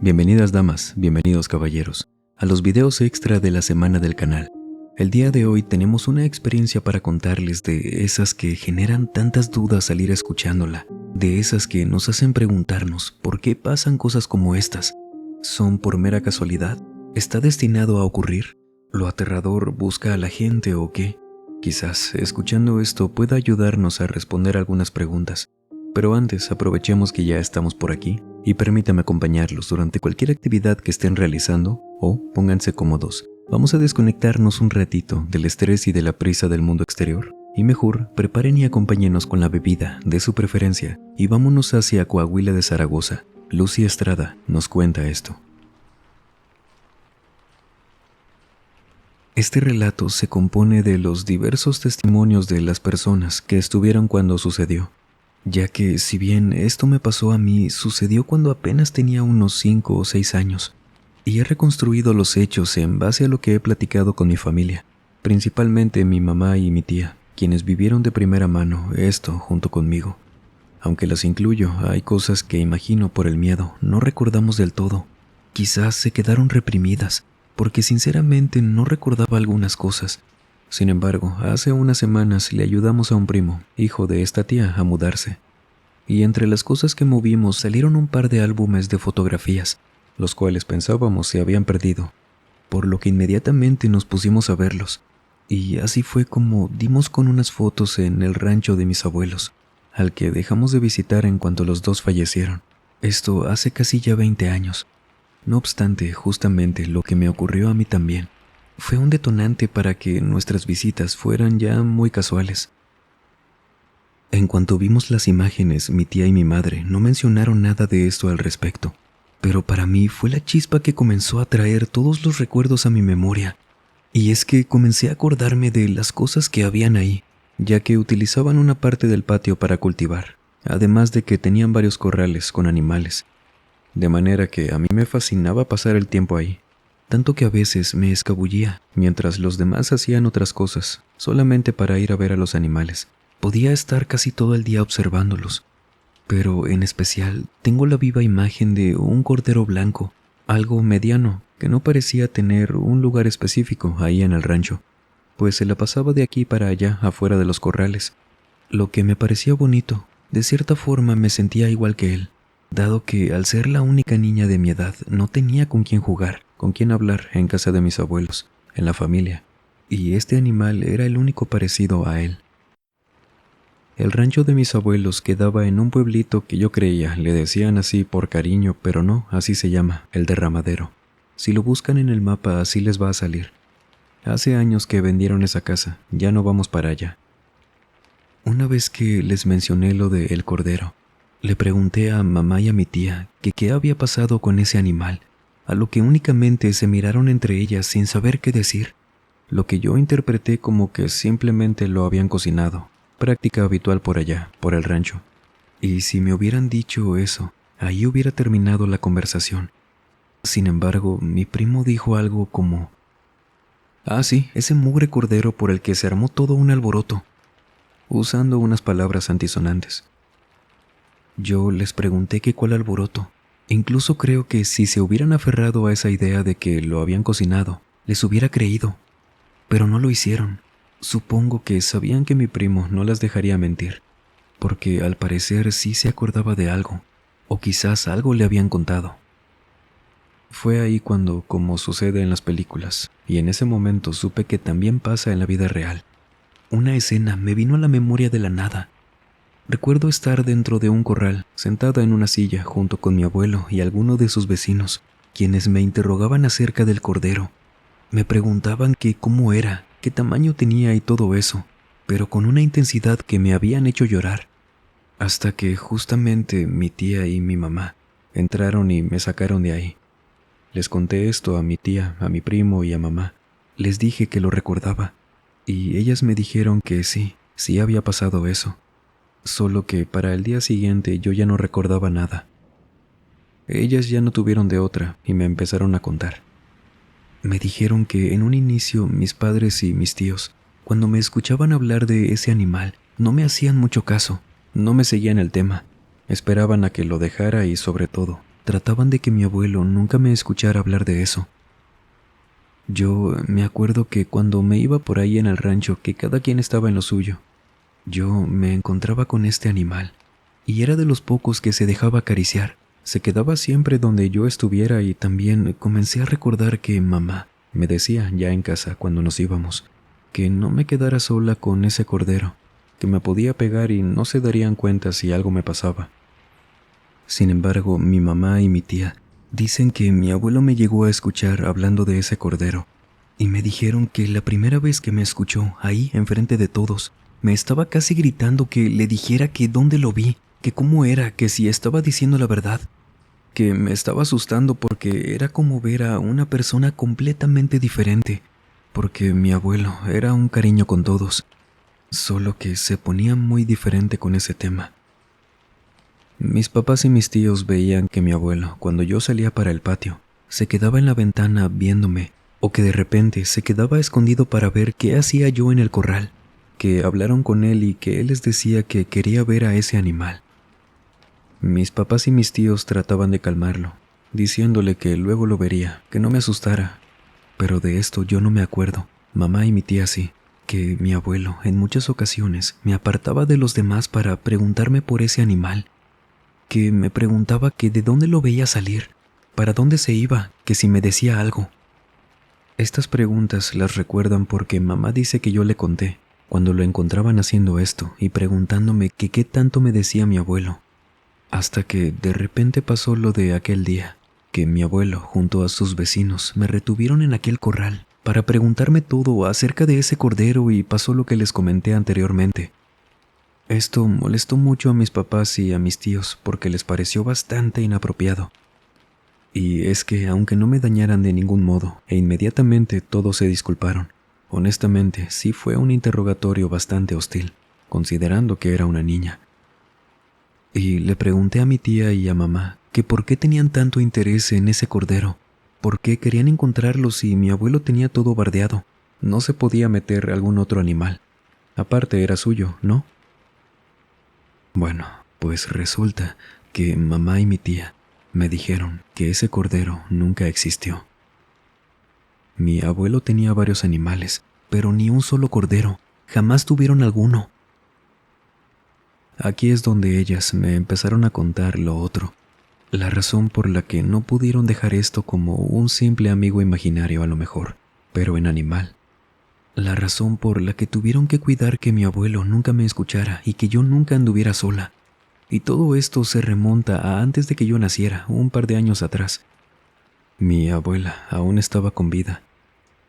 Bienvenidas damas, bienvenidos caballeros, a los videos extra de la semana del canal. El día de hoy tenemos una experiencia para contarles de esas que generan tantas dudas al ir escuchándola, de esas que nos hacen preguntarnos por qué pasan cosas como estas. ¿Son por mera casualidad? ¿Está destinado a ocurrir? ¿Lo aterrador busca a la gente o qué? Quizás escuchando esto pueda ayudarnos a responder algunas preguntas. Pero antes aprovechemos que ya estamos por aquí y permítame acompañarlos durante cualquier actividad que estén realizando o pónganse cómodos. Vamos a desconectarnos un ratito del estrés y de la prisa del mundo exterior y mejor preparen y acompáñenos con la bebida de su preferencia y vámonos hacia Coahuila de Zaragoza. Lucy Estrada nos cuenta esto. Este relato se compone de los diversos testimonios de las personas que estuvieron cuando sucedió, ya que si bien esto me pasó a mí, sucedió cuando apenas tenía unos 5 o 6 años, y he reconstruido los hechos en base a lo que he platicado con mi familia, principalmente mi mamá y mi tía, quienes vivieron de primera mano esto junto conmigo. Aunque las incluyo, hay cosas que imagino por el miedo, no recordamos del todo. Quizás se quedaron reprimidas, porque sinceramente no recordaba algunas cosas. Sin embargo, hace unas semanas le ayudamos a un primo, hijo de esta tía, a mudarse. Y entre las cosas que movimos salieron un par de álbumes de fotografías, los cuales pensábamos se habían perdido, por lo que inmediatamente nos pusimos a verlos. Y así fue como dimos con unas fotos en el rancho de mis abuelos, al que dejamos de visitar en cuanto los dos fallecieron. Esto hace casi ya 20 años. No obstante, justamente lo que me ocurrió a mí también fue un detonante para que nuestras visitas fueran ya muy casuales. En cuanto vimos las imágenes, mi tía y mi madre no mencionaron nada de esto al respecto, pero para mí fue la chispa que comenzó a traer todos los recuerdos a mi memoria, y es que comencé a acordarme de las cosas que habían ahí, ya que utilizaban una parte del patio para cultivar, además de que tenían varios corrales con animales, de manera que a mí me fascinaba pasar el tiempo ahí. Tanto que a veces me escabullía, mientras los demás hacían otras cosas, solamente para ir a ver a los animales. Podía estar casi todo el día observándolos, pero en especial tengo la viva imagen de un cordero blanco, algo mediano, que no parecía tener un lugar específico ahí en el rancho, pues se la pasaba de aquí para allá afuera de los corrales. Lo que me parecía bonito, de cierta forma me sentía igual que él, dado que al ser la única niña de mi edad no tenía con quién jugar, con quién hablar en casa de mis abuelos, en la familia, y este animal era el único parecido a él. El rancho de mis abuelos quedaba en un pueblito que yo creía le decían así por cariño, pero no, así se llama, El Derramadero. Si lo buscan en el mapa así les va a salir. Hace años que vendieron esa casa, ya no vamos para allá. Una vez que les mencioné lo de el cordero, le pregunté a mamá y a mi tía que qué había pasado con ese animal, a lo que únicamente se miraron entre ellas sin saber qué decir, lo que yo interpreté como que simplemente lo habían cocinado, práctica habitual por allá, por el rancho. Y si me hubieran dicho eso, ahí hubiera terminado la conversación. Sin embargo, mi primo dijo algo como: «Ah, sí, ese mugre cordero por el que se armó todo un alboroto», usando unas palabras antisonantes. Yo les pregunté que cuál alboroto. Incluso creo que si se hubieran aferrado a esa idea de que lo habían cocinado, les hubiera creído. Pero no lo hicieron. Supongo que sabían que mi primo no las dejaría mentir, porque al parecer sí se acordaba de algo, o quizás algo le habían contado. Fue ahí cuando, como sucede en las películas, y en ese momento supe que también pasa en la vida real, una escena me vino a la memoria de la nada. Recuerdo estar dentro de un corral, sentada en una silla junto con mi abuelo y alguno de sus vecinos, quienes me interrogaban acerca del cordero. Me preguntaban que cómo era, qué tamaño tenía y todo eso, pero con una intensidad que me habían hecho llorar. Hasta que justamente mi tía y mi mamá entraron y me sacaron de ahí. Les conté esto a mi tía, a mi primo y a mamá. Les dije que lo recordaba, y ellas me dijeron que sí había pasado eso. Solo que para el día siguiente yo ya no recordaba nada. Ellas ya no tuvieron de otra y me empezaron a contar. Me dijeron que en un inicio mis padres y mis tíos, cuando me escuchaban hablar de ese animal, no me hacían mucho caso, no me seguían el tema. Esperaban a que lo dejara y sobre todo, trataban de que mi abuelo nunca me escuchara hablar de eso. Yo me acuerdo que cuando me iba por ahí en el rancho, que cada quien estaba en lo suyo, yo me encontraba con este animal, y era de los pocos que se dejaba acariciar. Se quedaba siempre donde yo estuviera y también comencé a recordar que mamá me decía ya en casa cuando nos íbamos, que no me quedara sola con ese cordero, que me podía pegar y no se darían cuenta si algo me pasaba. Sin embargo, mi mamá y mi tía dicen que mi abuelo me llegó a escuchar hablando de ese cordero, y me dijeron que la primera vez que me escuchó, ahí enfrente de todos, me estaba casi gritando que le dijera que dónde lo vi, que cómo era, que si estaba diciendo la verdad, que me estaba asustando porque era como ver a una persona completamente diferente, porque mi abuelo era un cariño con todos, solo que se ponía muy diferente con ese tema. Mis papás y mis tíos veían que mi abuelo, cuando yo salía para el patio, se quedaba en la ventana viéndome, o que de repente se quedaba escondido para ver qué hacía yo en el corral, que hablaron con él y que él les decía que quería ver a ese animal. Mis papás y mis tíos trataban de calmarlo, diciéndole que luego lo vería, que no me asustara, pero de esto yo no me acuerdo. Mamá y mi tía sí, que mi abuelo en muchas ocasiones me apartaba de los demás para preguntarme por ese animal, que me preguntaba que de dónde lo veía salir, para dónde se iba, que si me decía algo. Estas preguntas las recuerdan porque mamá dice que yo le conté cuando lo encontraban haciendo esto y preguntándome que qué tanto me decía mi abuelo, hasta que de repente pasó lo de aquel día, que mi abuelo junto a sus vecinos me retuvieron en aquel corral para preguntarme todo acerca de ese cordero y pasó lo que les comenté anteriormente. Esto molestó mucho a mis papás y a mis tíos porque les pareció bastante inapropiado. Y es que aunque no me dañaran de ningún modo, e inmediatamente todos se disculparon, honestamente sí fue un interrogatorio bastante hostil, considerando que era una niña. Y le pregunté a mi tía y a mamá que por qué tenían tanto interés en ese cordero, por qué querían encontrarlo si mi abuelo tenía todo bardeado, no se podía meter algún otro animal. Aparte era suyo, ¿no? Bueno, pues resulta que mamá y mi tía me dijeron que ese cordero nunca existió. Mi abuelo tenía varios animales, pero ni un solo cordero, jamás tuvieron alguno. Aquí es donde ellas me empezaron a contar lo otro, la razón por la que no pudieron dejar esto como un simple amigo imaginario a lo mejor, pero en animal. La razón por la que tuvieron que cuidar que mi abuelo nunca me escuchara y que yo nunca anduviera sola. Y todo esto se remonta a antes de que yo naciera, un par de años atrás. Mi abuela aún estaba con vida.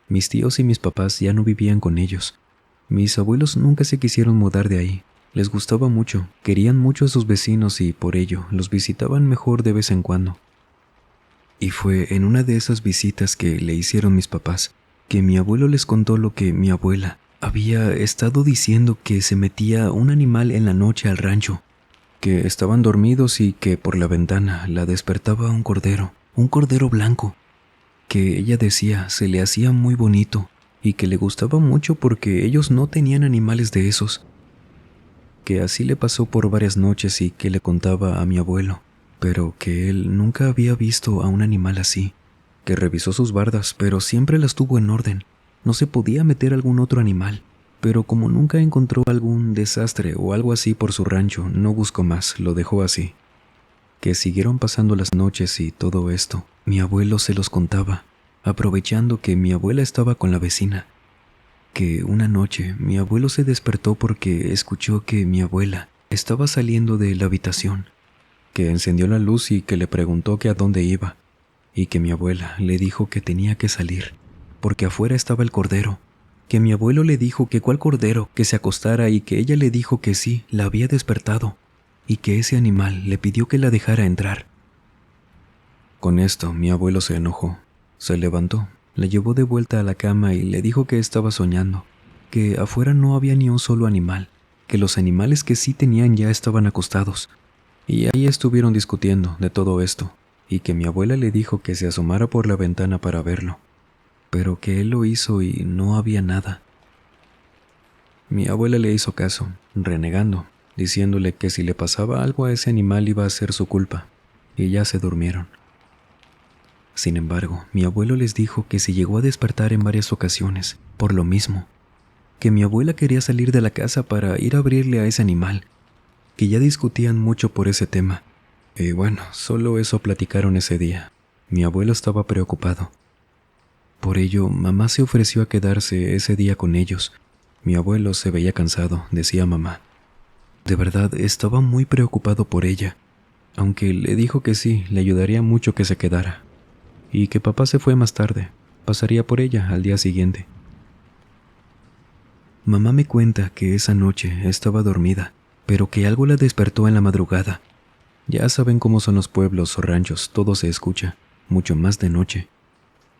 Mis tíos y mis papás ya no vivían con ellos. Mis abuelos nunca se quisieron mudar de ahí. Les gustaba mucho, querían mucho a sus vecinos y por ello los visitaban mejor de vez en cuando. Y fue en una de esas visitas que le hicieron mis papás que mi abuelo les contó lo que mi abuela había estado diciendo, que se metía un animal en la noche al rancho, que estaban dormidos y que por la ventana la despertaba un cordero blanco, que ella decía se le hacía muy bonito y que le gustaba mucho porque ellos no tenían animales de esos, que así le pasó por varias noches y que le contaba a mi abuelo, pero que él nunca había visto a un animal así, que revisó sus bardas pero siempre las tuvo en orden, no se podía meter algún otro animal. Pero como nunca encontró algún desastre o algo así por su rancho, no buscó más, lo dejó así. Que siguieron pasando las noches y todo esto, mi abuelo se los contaba, aprovechando que mi abuela estaba con la vecina. Que una noche mi abuelo se despertó porque escuchó que mi abuela estaba saliendo de la habitación, que encendió la luz y que le preguntó que a dónde iba, y que mi abuela le dijo que tenía que salir, porque afuera estaba el cordero. Que mi abuelo le dijo que cuál cordero, que se acostara y que ella le dijo que sí, la había despertado y que ese animal le pidió que la dejara entrar. Con esto mi abuelo se enojó, se levantó, la llevó de vuelta a la cama y le dijo que estaba soñando, que afuera no había ni un solo animal, que los animales que sí tenían ya estaban acostados. Y ahí estuvieron discutiendo de todo esto y que mi abuela le dijo que se asomara por la ventana para verlo, pero que él lo hizo y no había nada. Mi abuela le hizo caso, renegando, diciéndole que si le pasaba algo a ese animal iba a ser su culpa, y ya se durmieron. Sin embargo, mi abuelo les dijo que se llegó a despertar en varias ocasiones, por lo mismo, que mi abuela quería salir de la casa para ir a abrirle a ese animal, que ya discutían mucho por ese tema. Y bueno, solo eso platicaron ese día. Mi abuelo estaba preocupado. Por ello, mamá se ofreció a quedarse ese día con ellos. Mi abuelo se veía cansado, decía mamá. De verdad, estaba muy preocupado por ella, aunque le dijo que sí, le ayudaría mucho que se quedara, y que papá se fue más tarde, pasaría por ella al día siguiente. Mamá me cuenta que esa noche estaba dormida, pero que algo la despertó en la madrugada. Ya saben cómo son los pueblos o ranchos, todo se escucha, mucho más de noche.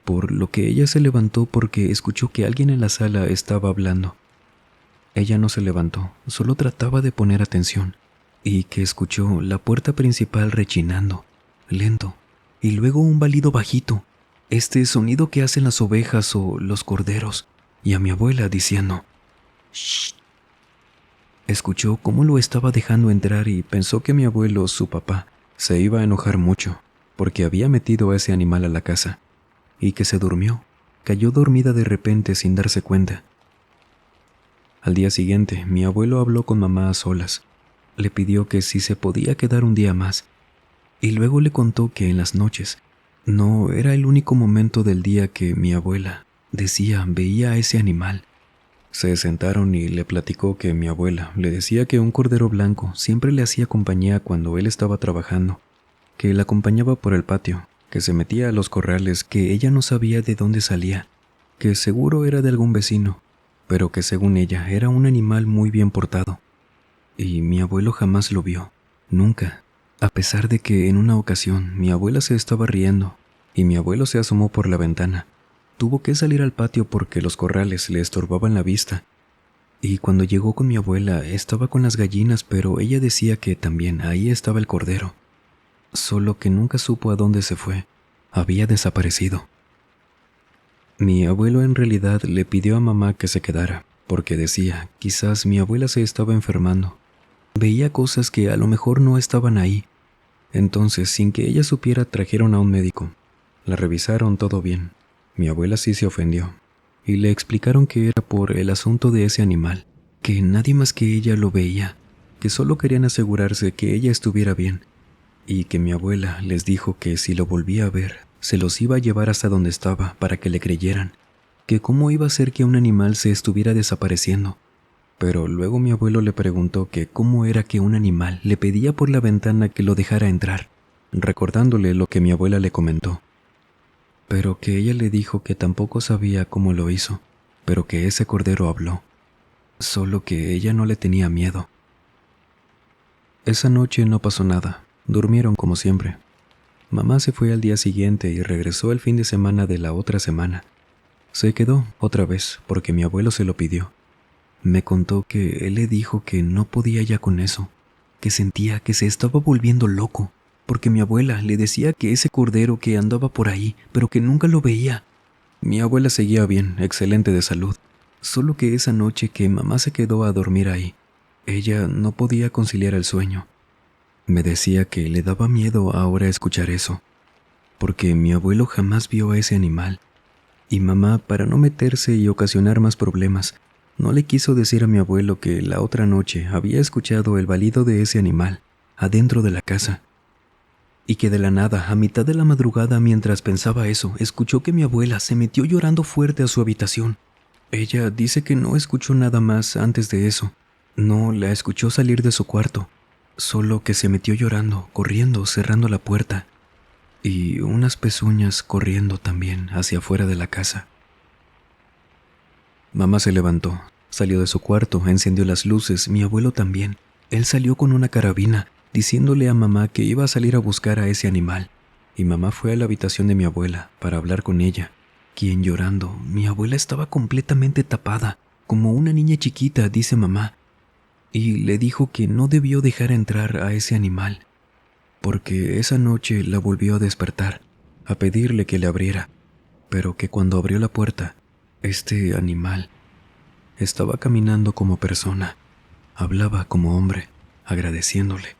Por lo que ella se levantó porque escuchó que alguien en la sala estaba hablando. Ella no se levantó, solo trataba de poner atención, y que escuchó la puerta principal rechinando, lento, y luego un balido bajito, este sonido que hacen las ovejas o los corderos, y a mi abuela diciendo, «Shh». Escuchó cómo lo estaba dejando entrar y pensó que mi abuelo, su papá, se iba a enojar mucho, porque había metido a ese animal a la casa, y que se durmió, cayó dormida de repente sin darse cuenta. Al día siguiente, mi abuelo habló con mamá a solas. Le pidió que si se podía quedar un día más, y luego le contó que en las noches no era el único momento del día que mi abuela decía veía a ese animal. Se sentaron y le platicó que mi abuela le decía que un cordero blanco siempre le hacía compañía cuando él estaba trabajando, que la acompañaba por el patio, que se metía a los corrales, que ella no sabía de dónde salía, que seguro era de algún vecino, pero que según ella era un animal muy bien portado. Y mi abuelo jamás lo vio, nunca, a pesar de que en una ocasión mi abuela se estaba riendo y mi abuelo se asomó por la ventana. Tuvo que salir al patio porque los corrales le estorbaban la vista. Y cuando llegó con mi abuela estaba con las gallinas, pero ella decía que también ahí estaba el cordero, solo que nunca supo a dónde se fue, había desaparecido. Mi abuelo en realidad le pidió a mamá que se quedara, porque decía, quizás mi abuela se estaba enfermando. Veía cosas que a lo mejor no estaban ahí. Entonces, sin que ella supiera, trajeron a un médico. La revisaron todo bien. Mi abuela sí se ofendió, y le explicaron que era por el asunto de ese animal, que nadie más que ella lo veía, que solo querían asegurarse que ella estuviera bien, y que mi abuela les dijo que si lo volvía a ver, se los iba a llevar hasta donde estaba para que le creyeran, que cómo iba a ser que un animal se estuviera desapareciendo. Pero luego mi abuelo le preguntó que cómo era que un animal le pedía por la ventana que lo dejara entrar, recordándole lo que mi abuela le comentó. Pero que ella le dijo que tampoco sabía cómo lo hizo, pero que ese cordero habló, solo que ella no le tenía miedo. Esa noche no pasó nada, durmieron como siempre. Mamá se fue al día siguiente y regresó el fin de semana de la otra semana. Se quedó otra vez porque mi abuelo se lo pidió. Me contó que él le dijo que no podía ya con eso, que sentía que se estaba volviendo loco, porque mi abuela le decía que ese cordero que andaba por ahí, pero que nunca lo veía. Mi abuela seguía bien, excelente de salud, solo que esa noche que mamá se quedó a dormir ahí, ella no podía conciliar el sueño. Me decía que le daba miedo ahora escuchar eso, porque mi abuelo jamás vio a ese animal, y mamá, para no meterse y ocasionar más problemas, no le quiso decir a mi abuelo que la otra noche había escuchado el balido de ese animal adentro de la casa, y que de la nada, a mitad de la madrugada, mientras pensaba eso, escuchó que mi abuela se metió llorando fuerte a su habitación. Ella dice que no escuchó nada más antes de eso, no la escuchó salir de su cuarto, solo que se metió llorando, corriendo, cerrando la puerta, y unas pezuñas corriendo también hacia afuera de la casa. Mamá se levantó, salió de su cuarto, encendió las luces, mi abuelo también. Él salió con una carabina, diciéndole a mamá que iba a salir a buscar a ese animal, y mamá fue a la habitación de mi abuela para hablar con ella, quien llorando, mi abuela estaba completamente tapada, como una niña chiquita, dice mamá, y le dijo que no debió dejar entrar a ese animal, porque esa noche la volvió a despertar, a pedirle que le abriera, pero que cuando abrió la puerta, este animal estaba caminando como persona, hablaba como hombre, agradeciéndole.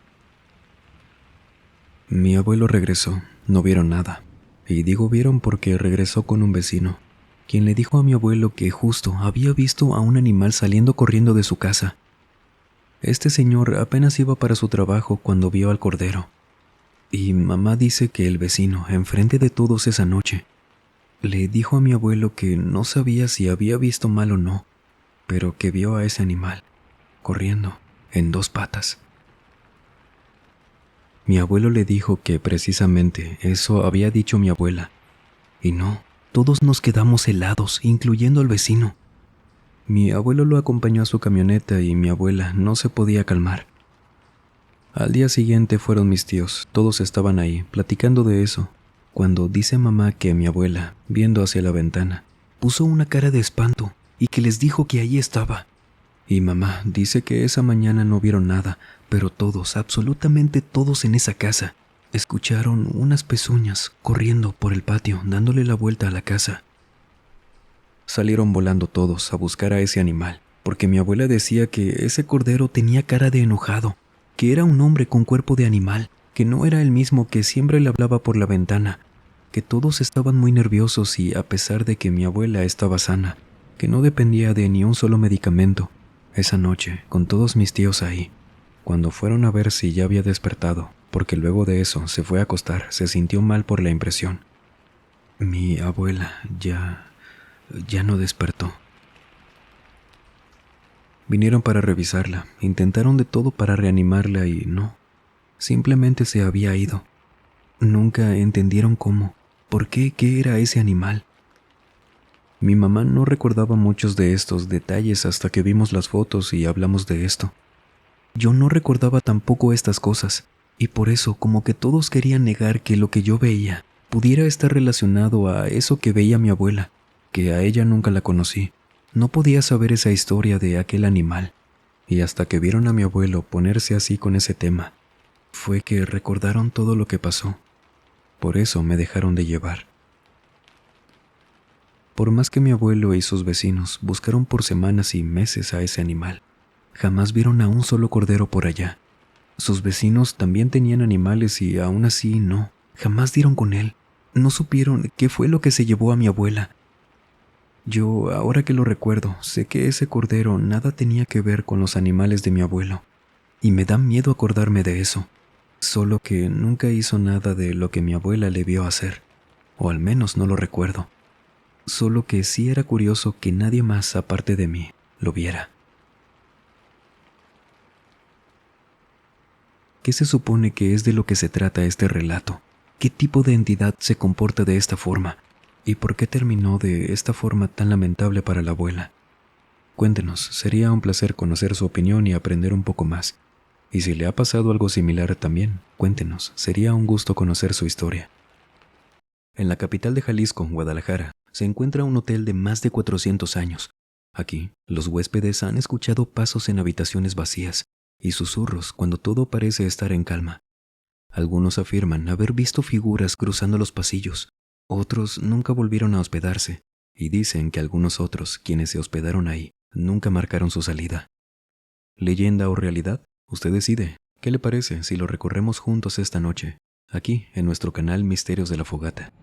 Mi abuelo regresó, no vieron nada. Y digo vieron porque regresó con un vecino, quien le dijo a mi abuelo que justo había visto a un animal saliendo corriendo de su casa. Este señor apenas iba para su trabajo cuando vio al cordero. Y mamá dice que el vecino, enfrente de todos esa noche, le dijo a mi abuelo que no sabía si había visto mal o no, pero que vio a ese animal, corriendo, en 2 patas. Mi abuelo le dijo que precisamente eso había dicho mi abuela. Y no, todos nos quedamos helados, incluyendo al vecino. Mi abuelo lo acompañó a su camioneta y mi abuela no se podía calmar. Al día siguiente fueron mis tíos, todos estaban ahí, platicando de eso, cuando dice mamá que mi abuela, viendo hacia la ventana, puso una cara de espanto y que les dijo que ahí estaba. Y mamá dice que esa mañana no vieron nada, pero todos, absolutamente todos en esa casa, escucharon unas pezuñas corriendo por el patio, dándole la vuelta a la casa. Salieron volando todos a buscar a ese animal, porque mi abuela decía que ese cordero tenía cara de enojado, que era un hombre con cuerpo de animal, que no era el mismo que siempre le hablaba por la ventana, que todos estaban muy nerviosos y a pesar de que mi abuela estaba sana, que no dependía de ni un solo medicamento, esa noche, con todos mis tíos ahí, cuando fueron a ver si ya había despertado, porque luego de eso se fue a acostar, se sintió mal por la impresión. Mi abuela ya no despertó. Vinieron para revisarla, intentaron de todo para reanimarla y no, simplemente se había ido. Nunca entendieron cómo, por qué, qué era ese animal. Mi mamá no recordaba muchos de estos detalles hasta que vimos las fotos y hablamos de esto. Yo no recordaba tampoco estas cosas, y por eso como que todos querían negar que lo que yo veía pudiera estar relacionado a eso que veía mi abuela, que a ella nunca la conocí. No podía saber esa historia de aquel animal, y hasta que vieron a mi abuelo ponerse así con ese tema, fue que recordaron todo lo que pasó. Por eso me dejaron de llevar. Por más que mi abuelo y sus vecinos buscaron por semanas y meses a ese animal, jamás vieron a un solo cordero por allá. Sus vecinos también tenían animales y aún así no, jamás dieron con él. No supieron qué fue lo que se llevó a mi abuela. Yo, ahora que lo recuerdo, sé que ese cordero nada tenía que ver con los animales de mi abuelo, y me da miedo acordarme de eso. Solo que nunca hizo nada de lo que mi abuela le vio hacer, o al menos no lo recuerdo. Solo que sí era curioso que nadie más aparte de mí lo viera. ¿Qué se supone que es de lo que se trata este relato? ¿Qué tipo de entidad se comporta de esta forma? ¿Y por qué terminó de esta forma tan lamentable para la abuela? Cuéntenos, sería un placer conocer su opinión y aprender un poco más. Y si le ha pasado algo similar también, cuéntenos, sería un gusto conocer su historia. En la capital de Jalisco, Guadalajara, se encuentra un hotel de más de 400 años. Aquí, los huéspedes han escuchado pasos en habitaciones vacías y susurros cuando todo parece estar en calma. Algunos afirman haber visto figuras cruzando los pasillos, otros nunca volvieron a hospedarse, y dicen que algunos otros, quienes se hospedaron ahí, nunca marcaron su salida. ¿Leyenda o realidad? Usted decide. ¿Qué le parece si lo recorremos juntos esta noche, aquí en nuestro canal Misterios de la Fogata?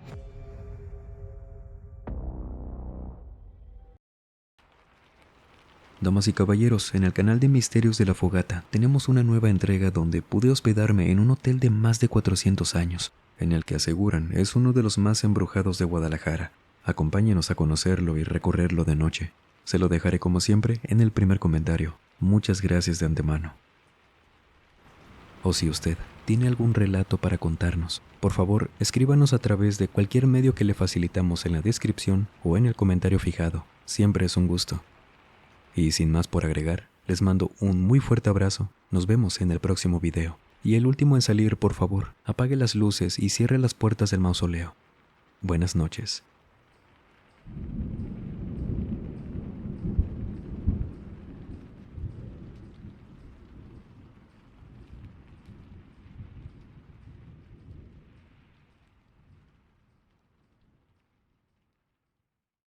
Damas y caballeros, en el canal de Misterios de la Fogata tenemos una nueva entrega donde pude hospedarme en un hotel de más de 400 años, en el que aseguran es uno de los más embrujados de Guadalajara. Acompáñenos a conocerlo y recorrerlo de noche. Se lo dejaré como siempre en el primer comentario. Muchas gracias de antemano. O si usted tiene algún relato para contarnos, por favor escríbanos a través de cualquier medio que le facilitamos en la descripción o en el comentario fijado. Siempre es un gusto. Y sin más por agregar, les mando un muy fuerte abrazo. Nos vemos en el próximo video. Y el último en salir, por favor, apague las luces y cierre las puertas del mausoleo. Buenas noches.